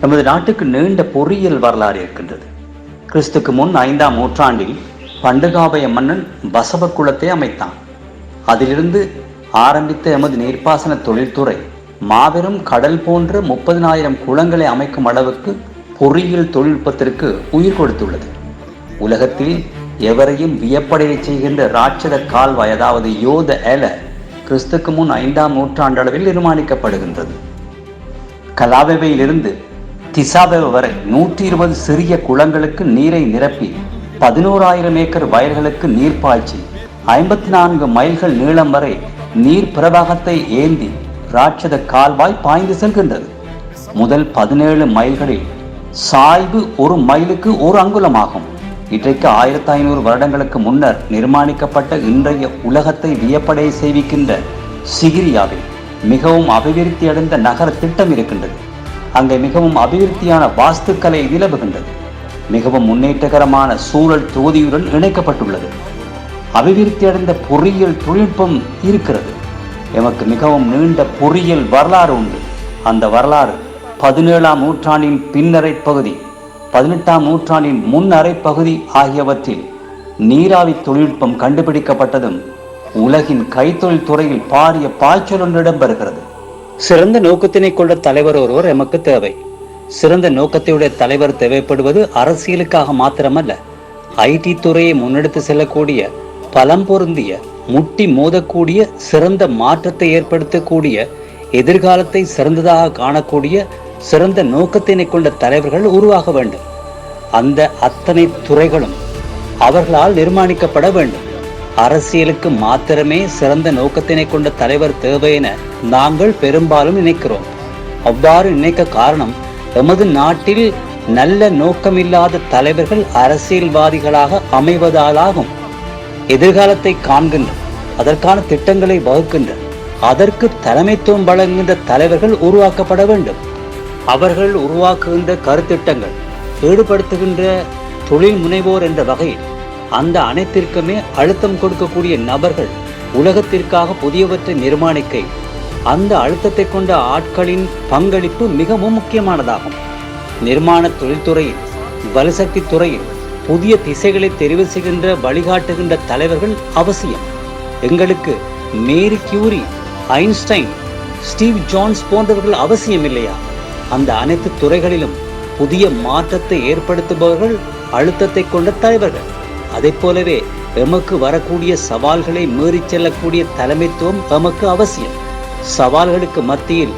நமது நாட்டுக்கு நீண்ட பொறியியல் வரலாறு இருக்கின்றது. கிறிஸ்துக்கு முன் 5ஆம் நூற்றாண்டில் பண்டுகாபய மன்னன் பசவ குலத்தை அமைத்தான். அதிலிருந்து ஆரம்பித்த எமது நீர்ப்பாசன தொழில்துறை மாபெரும் கடல் போன்ற 30,000 குளங்களை அமைக்கும் அளவுக்கு பொறியியல் தொழில்நுட்பத்திற்கு உயிர் கொடுத்துள்ளது. உலகத்தில் எவரையும் வியப்படைய செய்கின்ற ராட்சத கால்வாய், அதாவது யோத எல, கிறிஸ்துக்கு முன் 5ஆம் நூற்றாண்டளவில் நிர்மாணிக்கப்படுகின்றது. கலாபெவையிலிருந்து திசாபெவ வரை 120 சிறிய குளங்களுக்கு நீரை நிரப்பி 11,000 ஏக்கர் வயல்களுக்கு நீர் பாய்ச்சி 54 மைல்கள் நீளம் வரை நீர் பிரவாகத்தை ஏந்தி ராட்சத கால்வாய் பாய்ந்து செல்கின்றது. முதல் 17 மைல்களில் சாய்வு 1 மைலுக்கு 1 அங்குலமாகும். இன்றைக்கு 1500 வருடங்களுக்கு முன்னர் நிர்மாணிக்கப்பட்ட இன்றைய உலகத்தை வியப்படைய செய்விக்கின்ற சிகிரியாவில் மிகவும் அபிவிருத்தி அடைந்த நகர திட்டம் இருக்கின்றது. அங்கே மிகவும் அபிவிருத்தியான வாஸ்துக்கலை நிலவுகின்றது. மிகவும் முன்னேற்றகரமான சூழல் தொகுதியுடன் இணைக்கப்பட்டுள்ளது. அபிவிருத்தி அடைந்த பொறியியல் தொழில்நுட்பம் இருக்கிறது. எமக்கு மிகவும் நீண்ட பொறியியல் வரலாறு உண்டு. அந்த வரலாறு 17ஆம் நூற்றாண்டின் பின்னரை பகுதி, 18ஆம் நூற்றாண்டின் முன்னரை பகுதி ஆகியவற்றில் நீராவி தொழில்நுட்பம் கண்டுபிடிக்கப்பட்டதும் உலகின் கைத்தொழில் துறையில் பாரிய பாய்ச்சல் ஒன்று இடம்பெறுகிறது. சிறந்த நோக்கத்தினை கொண்ட தலைவர் ஒருவர் எமக்கு தேவை. சிறந்த நோக்கத்தையுடைய தலைவர் தேவைப்படுவது அரசியலுக்காக மாத்திரமல்ல, ஐடி துறையை முன்னெடுத்து செல்லக்கூடிய, பலம் பொருந்திய, முட்டி மோதக்கூடிய, சிறந்த மாற்றத்தை ஏற்படுத்தக்கூடிய, எதிர்காலத்தை சிறந்ததாக காணக்கூடிய சிறந்த நோக்கத்தினை கொண்ட தலைவர்கள் உருவாக வேண்டும். அந்த அத்தனை துறைகளும் அவர்களால் நிர்மாணிக்கப்பட வேண்டும். அரசியலுக்கு மாத்திரமே சிறந்த நோக்கத்தினை கொண்ட தலைவர் தேவை என நாங்கள் பெரும்பாலும் நினைக்கிறோம். அவ்வாறு நினைக்க காரணம், எமது நாட்டில் நல்ல நோக்கமில்லாத தலைவர்கள் அரசியல்வாதிகளாக அமைவதாலாகும். எதிர்காலத்தை காண்கின்ற, அதற்கான திட்டங்களை வகுக்கின்ற, அதற்கு தலைமைத்துவம் வழங்குகின்ற தலைவர்கள் உருவாக்கப்பட வேண்டும். அவர்கள் உருவாக்குகின்ற கருத்திட்டங்கள், ஈடுபடுத்துகின்ற தொழில் முனைவோர் என்ற வகையில் அந்த அனைத்திற்குமே அழுத்தம் கொடுக்கக்கூடிய நபர்கள் உலகத்திற்காக புதியவற்றை நிர்மாணிக்க அந்த அழுத்தத்தை கொண்ட ஆட்களின் பங்களிப்பு மிகவும் முக்கியமானதாகும். நிர்மாண தொழில்துறையில், வலுசக்தி துறையில் புதிய திசைகளை தெரிவு செய்கின்ற, வழிகாட்டுகின்ற தலைவர்கள் அவசியம். எங்களுக்கு Marie Curie, Einstein, Steve Jobs போன்றவர்கள் அவசியம் இல்லையா? அந்த அனைத்து துறைகளிலும் புதிய மாற்றத்தை ஏற்படுத்துபவர்கள் அழுத்தத்தை கொண்ட தலைவர்கள். அதை போலவே எமக்கு வரக்கூடிய சவால்களை மீறி செல்லக்கூடிய தலைமைத்துவம் எமக்கு அவசியம். சவால்களுக்கு மத்தியில்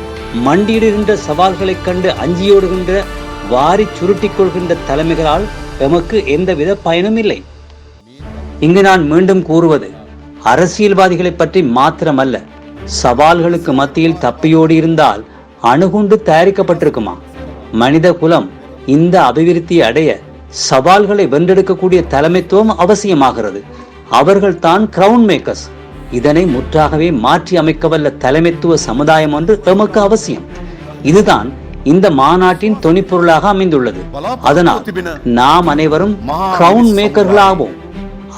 மண்டியிடுகின்ற, சவால்களை கண்டு அஞ்சியோடுகின்ற, வாரி சுருட்டி கொள்கின்ற தலைமைகளால் எமக்கு எந்தவித பயனும் இல்லை. இங்கு நான் மீண்டும் கூறுவது, அரசியல்வாதிகளை பற்றி மாத்திரமல்ல, சவால்களுக்கு மத்தியில் தப்பியோடி இருந்தால் அணுகுண்டு தயாரிக்கப்பட்டிருக்குமா? மனித குலம் இந்த அபிவிருத்தியை அடைய சவால்களை வென்றெடுக்கக்கூடிய தலைமைத்துவம் அவசியமாகிறது. அவர்கள் தான் கிரவுன் மேக்கர்ஸ். இதனை முற்றாகவே மாற்றி அமைக்கவல்ல தலைமைத்துவ சமுதாயம் ஒன்று எமக்கு அவசியம். இதுதான் இந்த மாநாட்டின் தொனிப்பொருளாக அமைந்துள்ளது. அதனால் நாம் அனைவரும் கிரவுன் மேக்கர்களாகவும்,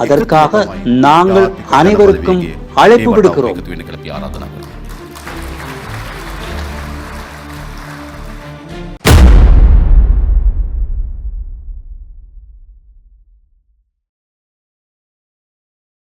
அதற்காக நாங்கள் அனைவருக்கும் அழைப்பு விடுக்கிறோம்.